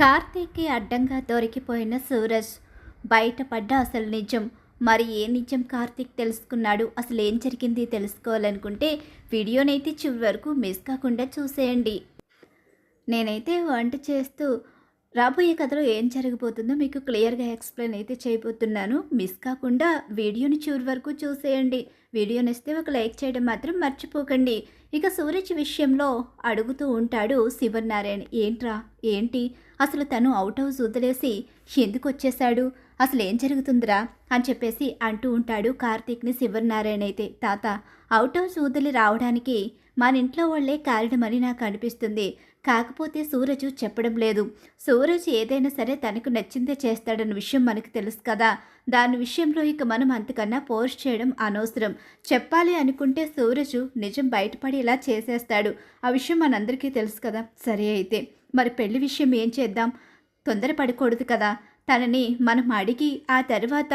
కార్తీక్‌కి అడ్డంగా దొరికిపోయిన సూరజ్. బయటపడ్డ అసలు నిజం. మరి ఏ నిజం కార్తీక్ తెలుసుకున్నాడు? అసలేం జరిగింది తెలుసుకోవాలనుకుంటే వీడియోనైతే చివరి వరకు మిస్ కాకుండా చూసేయండి. నేనైతే వంట చేస్తూ రాబోయే కథలో ఏం జరగబోతుందో మీకు క్లియర్గా ఎక్స్ప్లెయిన్ అయితే చేయబోతున్నాను. మిస్ కాకుండా వీడియోని చివరి వరకు చూసేయండి. వీడియో నచ్చితే ఒక లైక్ చేయడం మాత్రం మర్చిపోకండి. ఇక సూరజ్ విషయంలో అడుగుతూ ఉంటాడు శివనారాయణ. ఏంట్రా, ఏంటి అసలు తను అవుట్ హౌస్ వదిలేసి ఎందుకు వచ్చేసాడు, అసలు ఏం జరుగుతుందిరా అని చెప్పేసి అంటూ ఉంటాడు కార్తీక్ని శివనారాయణ. అయితే తాత, అవుట్ హౌస్ వదిలి రావడానికి మన ఇంట్లో వాళ్ళే కారణమని నాకు అనిపిస్తుంది. కాకపోతే సూరజ్ చెప్పడం లేదు. సూరజ్ ఏదైనా సరే తనకు నచ్చిందే చేస్తాడన్న విషయం మనకు తెలుసు కదా. దాని విషయంలో ఇక మనం అంతకన్నా పోస్ట్ చేయడం అనవసరం. చెప్పాలి అనుకుంటే సూరజ్ నిజం బయటపడి ఇలా చేసేస్తాడు. ఆ విషయం మనందరికీ తెలుసు కదా. సరే అయితే మరి పెళ్లి విషయం ఏం చేద్దాం? తొందరపడకూడదు కదా. తనని మనం అడిగి ఆ తర్వాత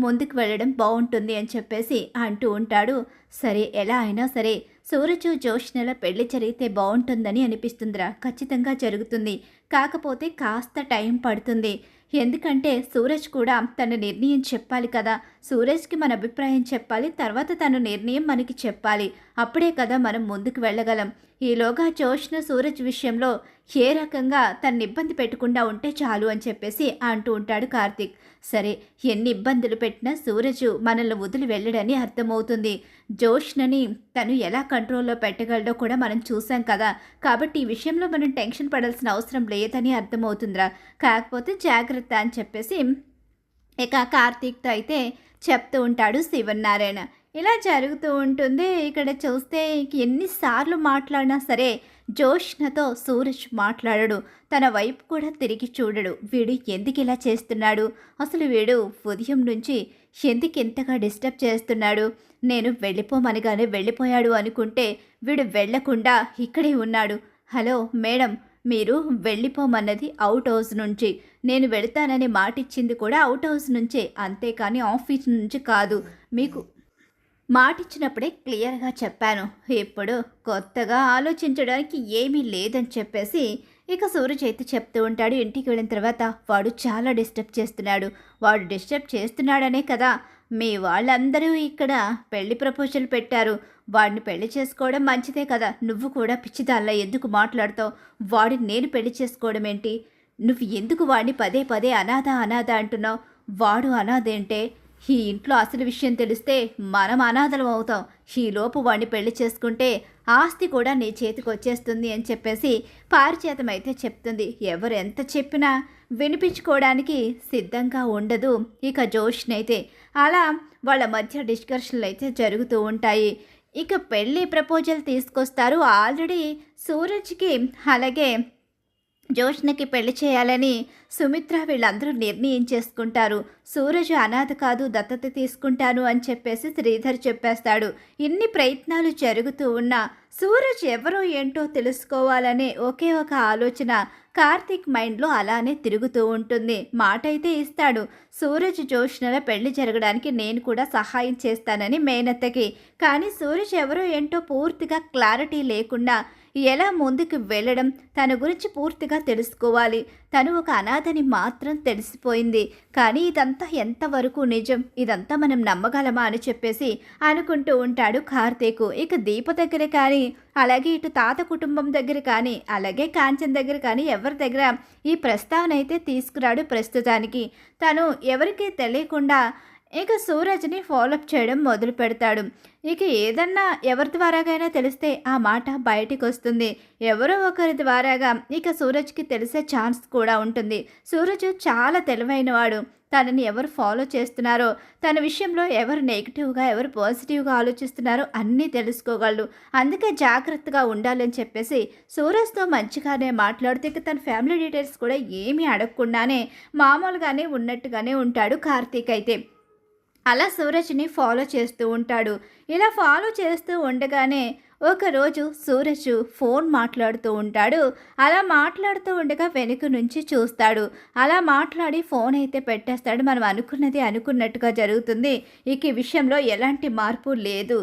ముందుకు వెళ్ళడం బాగుంటుంది అని చెప్పేసి అంటూ ఉంటాడు. సరే, ఎలా అయినా సరే సూరజ్ జోష్నల పెళ్లి జరిగితే బాగుంటుందని అనిపిస్తుందిరా. ఖచ్చితంగా జరుగుతుంది. కాకపోతే కాస్త టైం పడుతుంది. ఎందుకంటే సూరజ్ కూడా తన నిర్ణయం చెప్పాలి కదా. సూరజ్కి మన అభిప్రాయం చెప్పాలి, తర్వాత తన నిర్ణయం మనకి చెప్పాలి. అప్పుడే కదా మనం ముందుకు వెళ్ళగలం. ఈలోగా జోష్న సూరజ్ విషయంలో ఏ రకంగా తను ఇబ్బంది పెట్టకుండా ఉంటే చాలు అని చెప్పేసి అంటూ ఉంటాడు కార్తీక్. సరే, ఎన్ని ఇబ్బందులు పెట్టినా సూరజ్ మనల్ని వదిలి వెళ్ళడని అర్థమవుతుంది. జోష్నని తను ఎలా కంట్రోల్లో పెట్టగలడో కూడా మనం చూసాం కదా. కాబట్టి ఈ విషయంలో మనం టెన్షన్ పడాల్సిన అవసరం లేదని అర్థమవుతుందిరా. కాకపోతే జాగ్రత్త అని చెప్పేసి ఇక కార్తీక్తో అయితే చెప్తూ ఉంటాడు శివనారాయణ. ఇలా జరుగుతూ ఉంటుంది. ఇక్కడ చూస్తే ఎన్నిసార్లు మాట్లాడినా సరే జోష్నతో సూరజ్ మాట్లాడడు. తన వైపు కూడా తిరిగి చూడడు. వీడు ఎందుకు ఇలా చేస్తున్నాడు, అసలు వీడు ఉదయం నుంచి ఎందుకు ఇంతగా డిస్టర్బ్ చేస్తున్నాడు, నేను వెళ్ళిపోమనగానే వెళ్ళిపోయాడు అనుకుంటే వీడు వెళ్లకుండా ఇక్కడే ఉన్నాడు. హలో మేడం, మీరు వెళ్ళిపోమన్నది అవుట్ హౌస్ నుంచి. నేను వెళతానని మాటిచ్చింది కూడా అవుట్ హౌస్ నుంచే, అంతేకాని ఆఫీస్ నుంచి కాదు. మీకు మాటిచ్చినప్పుడే క్లియర్గా చెప్పాను. ఇప్పుడు కొత్తగా ఆలోచించడానికి ఏమీ లేదని చెప్పేసి ఇక సూరజ్ అయితే చెప్తూ ఉంటాడు. ఇంటికి వెళ్ళిన తర్వాత వాడు చాలా డిస్టర్బ్ చేస్తున్నాడు. వాడు డిస్టర్బ్ చేస్తున్నాడనే కదా మీ వాళ్ళందరూ ఇక్కడ పెళ్లి ప్రపోజల్ పెట్టారు. వాడిని పెళ్లి చేసుకోవడం మంచిదే కదా. నువ్వు కూడా పిచ్చిదాల్లా ఎందుకు మాట్లాడతావు? వాడిని నేను పెళ్లి చేసుకోవడం ఏంటి? నువ్వు ఎందుకు వాడిని పదే పదే అనాథ అనాథ అంటున్నావు? వాడు అనాథేంటే? ఈ ఇంట్లో అసలు విషయం తెలిస్తే మనం అనాథలం అవుతాం. ఈలోపు వాడిని పెళ్లి చేసుకుంటే ఆస్తి కూడా నీ చేతికి వచ్చేస్తుంది అని చెప్పేసి పారిచేతం అయితే చెప్తుంది. ఎవరు ఎంత చెప్పినా వినిపించుకోవడానికి సిద్ధంగా ఉండదు ఇక జోష్నైతే. అలా వాళ్ళ మధ్య డిస్కషన్లు అయితే జరుగుతూ ఉంటాయి. ఇక పెళ్లి ప్రపోజల్ తీసుకొస్తారు. ఆల్రెడీ సూరజ్కి అలాగే జోష్నకి పెళ్లి చేయాలని సుమిత్ర వీళ్ళందరూ నిర్ణయం చేసుకుంటారు. సూరజ్ అనాథ కాదు, దత్తత తీసుకుంటాను అని చెప్పేసి శ్రీధర్ చెప్పేస్తాడు. ఇన్ని ప్రయత్నాలు జరుగుతూ ఉన్నా సూరజ్ ఎవరో ఏంటో తెలుసుకోవాలనే ఒకే ఒక ఆలోచన కార్తీక్ మైండ్లో అలానే తిరుగుతూ ఉంటుంది. మాట అయితే ఇస్తాడు, సూరజ్ జోష్నల పెళ్లి జరగడానికి నేను కూడా సహాయం చేస్తానని మేనత్తకి. కానీ సూరజ్ ఎవరో ఏంటో పూర్తిగా క్లారిటీ లేకుండా ఎలా ముందుకు వెళ్ళడం, తన గురించి పూర్తిగా తెలుసుకోవాలి. తను ఒక అనాథని మాత్రం తెలిసిపోయింది. కానీ ఇదంతా ఎంతవరకు నిజం, ఇదంతా మనం నమ్మగలమా అని చెప్పేసి అనుకుంటూ ఉంటాడు కార్తీక్. ఇక దీప దగ్గర కానీ అలాగే ఇటు తాత కుటుంబం దగ్గర కానీ అలాగే కాంచన్ దగ్గర కానీ ఎవరి దగ్గర ఈ ప్రస్తావన అయితే తీసుకురాడు ప్రస్తుతానికి. తను ఎవరికీ తెలియకుండా ఇక సూరజ్ని ఫాలోఅప్ చేయడం మొదలు పెడతాడు. ఇక ఏదన్నా ఎవరి ద్వారాగైనా తెలిస్తే ఆ మాట బయటికి వస్తుంది. ఎవరో ఒకరి ద్వారాగా ఇక సూరజ్కి తెలిసే ఛాన్స్ కూడా ఉంటుంది. సూరజ్ చాలా తెలివైనవాడు. తనని ఎవరు ఫాలో చేస్తున్నారో, తన విషయంలో ఎవరు నెగిటివ్గా ఎవరు పాజిటివ్గా ఆలోచిస్తున్నారో అన్నీ తెలుసుకోగలడు. అందుకే జాగ్రత్తగా ఉండాలని చెప్పేసి సూరజ్తో మంచిగానే మాట్లాడుతూ ఇక తన ఫ్యామిలీ డీటెయిల్స్ కూడా ఏమీ అడగకుండానే మామూలుగానే ఉన్నట్టుగానే ఉంటాడు కార్తీక్ అయితే. అలా సూరజ్ని ఫాలో చేస్తూ ఉంటాడు. ఇలా ఫాలో చేస్తూ ఉండగానే ఒకరోజు సూరజ్ ఫోన్ మాట్లాడుతూ ఉంటాడు. అలా మాట్లాడుతూ ఉండగా వెనుక నుంచి చూస్తాడు. అలా మాట్లాడి ఫోన్ అయితే పెట్టేస్తాడు. మనం అనుకున్నది అనుకున్నట్టుగా జరుగుతుంది. ఇక ఈ విషయంలో ఎలాంటి మార్పు లేదు,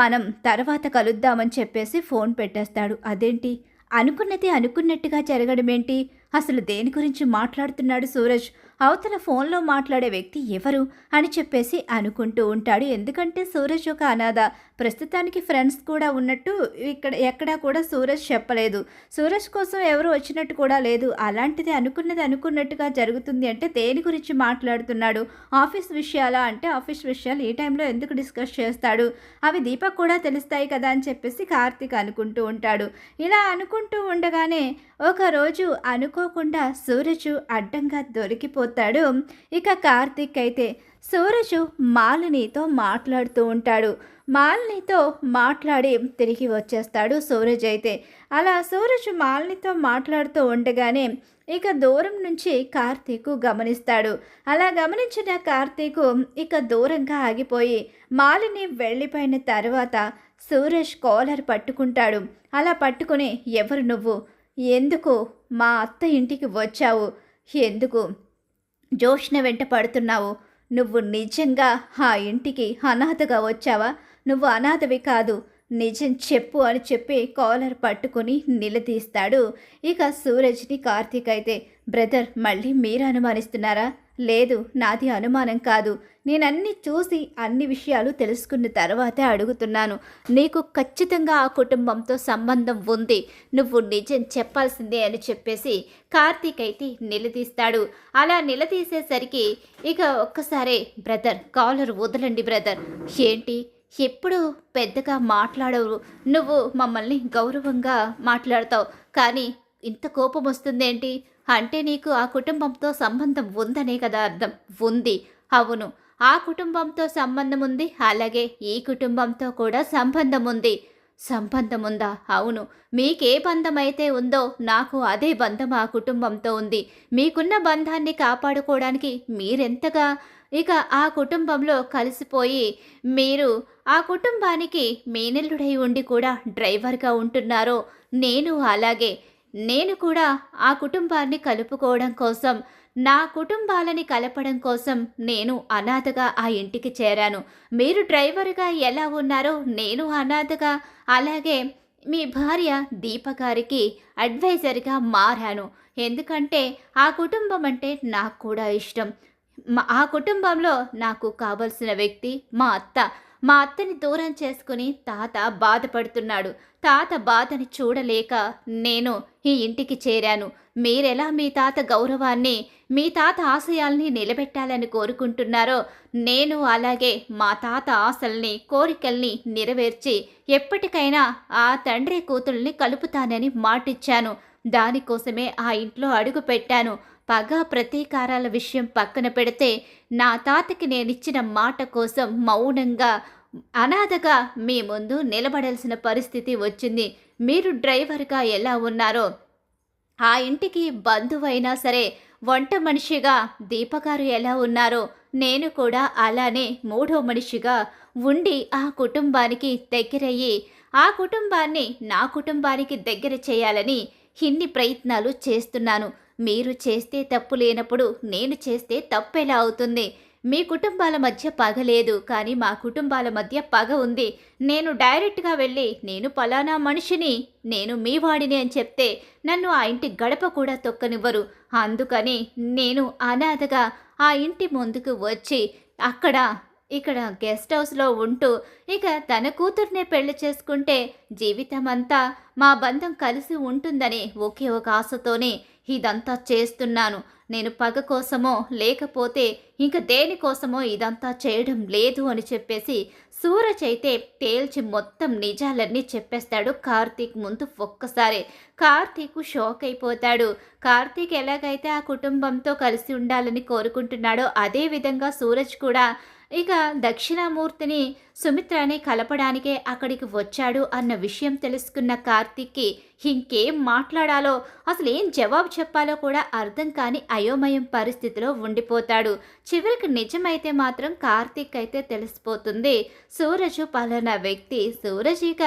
మనం తర్వాత కలుద్దామని చెప్పేసి ఫోన్ పెట్టేస్తాడు. అదేంటి, అనుకున్నది అనుకున్నట్టుగా జరగడం ఏంటి? అసలు దేని గురించి మాట్లాడుతున్నాడు సూరజ్? అవతల ఫోన్లో మాట్లాడే వ్యక్తి ఎవరు అని చెప్పేసి అనుకుంటూ ఉంటాడు. ఎందుకంటే సూరజ్ ఒక అనాథ. ప్రస్తుతానికి ఫ్రెండ్స్ కూడా ఉన్నట్టు ఇక్కడ ఎక్కడా కూడా సూరజ్ చెప్పలేదు. సూరజ్ కోసం ఎవరు వచ్చినట్టు కూడా లేదు. అలాంటిది అనుకున్నది అనుకున్నట్టుగా జరుగుతుంది అంటే దేని గురించి మాట్లాడుతున్నాడు? ఆఫీస్ విషయాలా అంటే ఆఫీస్ విషయాలు ఈ టైంలో ఎందుకు డిస్కస్ చేస్తాడు? అవి దీపక్ కూడా తెలుస్తాయి కదా అని చెప్పేసి కార్తీక్ అనుకుంటూ ఉంటాడు. ఇలా అనుకుంటూ ఉండగానే ఒకరోజు అనుకోకుండా సూరజ్ అడ్డంగా దొరికిపోతాడు. ఇక కార్తీక్ అయితే సూరజ్ మాలినితో మాట్లాడుతూ ఉంటాడు. మాలినితో మాట్లాడి తిరిగి వచ్చేస్తాడు సూరజ్ అయితే. అలా సూరజ్ మాలినితో మాట్లాడుతూ ఉండగానే ఇక దూరం నుంచి కార్తీకు గమనిస్తాడు. అలా గమనించిన కార్తీకు ఇక దూరంగా ఆగిపోయి మాలిని వెళ్ళిపోయిన తర్వాత సూరజ్ కాలర్ పట్టుకుంటాడు. అలా పట్టుకుని ఎవరు నువ్వు? ఎందుకు మా అత్త ఇంటికి వచ్చావు? ఎందుకు జోష్న వెంట పడుతున్నావు? నువ్వు నిజంగా ఆ ఇంటికి అనాథగా వచ్చావా? నువ్వు అనాథవి కాదు, నిజం చెప్పు అని చెప్పి కాలర్ పట్టుకొని నిలదీస్తాడు. ఇక సూరజ్ని కార్తీక్ అయితే, బ్రదర్ మళ్ళీ మీరు అనుమానిస్తున్నారా? లేదు, నాది అనుమానం కాదు. నేనన్నీ చూసి అన్ని విషయాలు తెలుసుకున్న తర్వాతే అడుగుతున్నాను. నీకు ఖచ్చితంగా ఆ కుటుంబంతో సంబంధం ఉంది, నువ్వు నిజం చెప్పాల్సిందే అని చెప్పేసి కార్తీక్ అయితే నిలదీస్తాడు. అలా నిలదీసేసరికి ఇక ఒక్కసారే బ్రదర్ కాలర్ వదలండి బ్రదర్. ఏంటి ఎప్పుడు పెద్దగా మాట్లాడవు, నువ్వు మమ్మల్ని గౌరవంగా మాట్లాడతావు, కానీ ఇంత కోపం వస్తుందేంటి? అంటే నీకు ఆ కుటుంబంతో సంబంధం ఉందనే కదా అర్థం? ఉంది, అవును, ఆ కుటుంబంతో సంబంధం ఉంది, అలాగే ఈ కుటుంబంతో కూడా సంబంధం ఉంది. సంబంధం ఉందా? అవును, మీకే బంధం అయితే ఉందో నాకు అదే బంధం ఆ కుటుంబంతో ఉంది. మీకున్న బంధాన్ని కాపాడుకోవడానికి మీరెంతగా ఇక ఆ కుటుంబంలో కలిసిపోయి మీరు ఆ కుటుంబానికి మేనల్లుడై ఉండి కూడా డ్రైవర్గా ఉంటున్నారో, నేను అలాగే. నేను కూడా ఆ కుటుంబాన్ని కలుపుకోవడం కోసం, నా కుటుంబాలని కలపడం కోసం నేను అనాథగా ఆ ఇంటికి చేరాను. మీరు డ్రైవర్గా ఎలా ఉన్నారో నేను అనాథగా, అలాగే మీ భార్య దీప గారికి అడ్వైజర్గా మారాను. ఎందుకంటే ఆ కుటుంబం అంటే నాకు కూడా ఇష్టం. ఆ కుటుంబంలో నాకు కావలసిన వ్యక్తి మా అత్త. మా అత్తని దూరం చేసుకుని తాత బాధపడుతున్నాడు. తాత బాధని చూడలేక నేను ఈ ఇంటికి చేరాను. మీరెలా మీ తాత గౌరవాన్ని, మీ తాత ఆశయాల్ని నిలబెట్టాలని కోరుకుంటున్నారో, నేను అలాగే మా తాత ఆశల్ని, కోరికల్ని నెరవేర్చి ఎప్పటికైనా ఆ తండ్రి కూతుల్ని కలుపుతానని మాటిచ్చాను. దానికోసమే ఆ ఇంట్లో అడుగు పెట్టాను. పగ ప్రతీకారాల విషయం పక్కన పెడితే, నా తాతకి నేనిచ్చిన మాట కోసం మౌనంగా అనాథగా మీ ముందు నిలబడాల్సిన పరిస్థితి వచ్చింది. మీరు డ్రైవర్గా ఎలా ఉన్నారో, ఆ ఇంటికి బంధువైనా సరే వంట మనిషిగా దీపగారు ఎలా ఉన్నారో, నేను కూడా అలానే మూడో మనిషిగా ఉండి ఆ కుటుంబానికి దగ్గరయ్యి, ఆ కుటుంబాన్ని నా కుటుంబానికి దగ్గర చేయాలని ఇన్ని ప్రయత్నాలు చేస్తున్నాను. మీరు చేస్తే తప్పు లేనప్పుడు నేను చేస్తే తప్పెలా అవుతుంది? మీ కుటుంబాల మధ్య పగ లేదు, కానీ మా కుటుంబాల మధ్య పగ ఉంది. నేను డైరెక్ట్గా వెళ్ళి నేను పలానా మనిషిని, నేను మీ వాడిని అని చెప్తే నన్ను ఆ ఇంటి గడప కూడా తొక్కనివ్వరు. అందుకని నేను అనాథగా ఆ ఇంటి ముందుకు వచ్చి ఇక్కడ గెస్ట్ హౌస్లో ఉంటూ ఇక తన కూతుర్నే పెళ్లి చేసుకుంటే జీవితమంతా మా బంధం కలిసి ఉంటుందని ఒకే ఒక ఆశతోనే ఇదంతా చేస్తున్నాను. నేను పగ కోసమో లేకపోతే ఇంక దేనికోసమో ఇదంతా చేయడం లేదు అని చెప్పేసి సూరజ్ అయితే తేల్చి మొత్తం నిజాలన్నీ చెప్పేస్తాడు కార్తీక్ ముందు. ఒక్కసారి కార్తీక్ షాక్ అయిపోతాడు. కార్తీక్ ఎలాగైతే ఆ కుటుంబంతో కలిసి ఉండాలని కోరుకుంటున్నాడో అదే విధంగా సూరజ్ కూడా ఇక దక్షిణామూర్తిని సుమిత్రని కలపడానికే అక్కడికి వచ్చాడు అన్న విషయం తెలుసుకున్న కార్తీక్కి ఇంకేం మాట్లాడాలో, అసలు ఏం జవాబు చెప్పాలో కూడా అర్థం కాని అయోమయం పరిస్థితిలో ఉండిపోతాడు. చివరికి నిజమైతే మాత్రం కార్తీక్ అయితే తెలిసిపోతుంది, సూరజ్ పలానా వ్యక్తి. సూరజ్ ఇక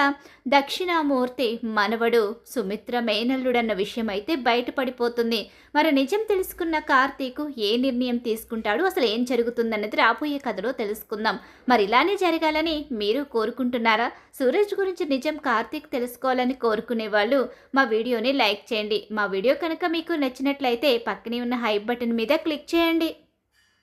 దక్షిణామూర్తి మనవడు, సుమిత్ర మేనల్లుడన్న విషయం అయితే బయటపడిపోతుంది. మరి నిజం తెలుసుకున్న కార్తీక్ ఏ నిర్ణయం తీసుకుంటాడు, అసలు ఏం జరుగుతుందన్నది రాబోయే కథలో తెలుసుకుందాం. మరి ఇలానే జరగాలని మీరు కోరుకుంటున్నారా? సూరజ్ గురించి నిజం కార్తీక్ తెలుసుకోవాలని కోరుకునే వాళ్ళు మా వీడియోని లైక్ చేయండి. మా వీడియో కనుక మీకు నచ్చినట్లయితే పక్కనే ఉన్న హైప్ బటన్ మీద క్లిక్ చేయండి.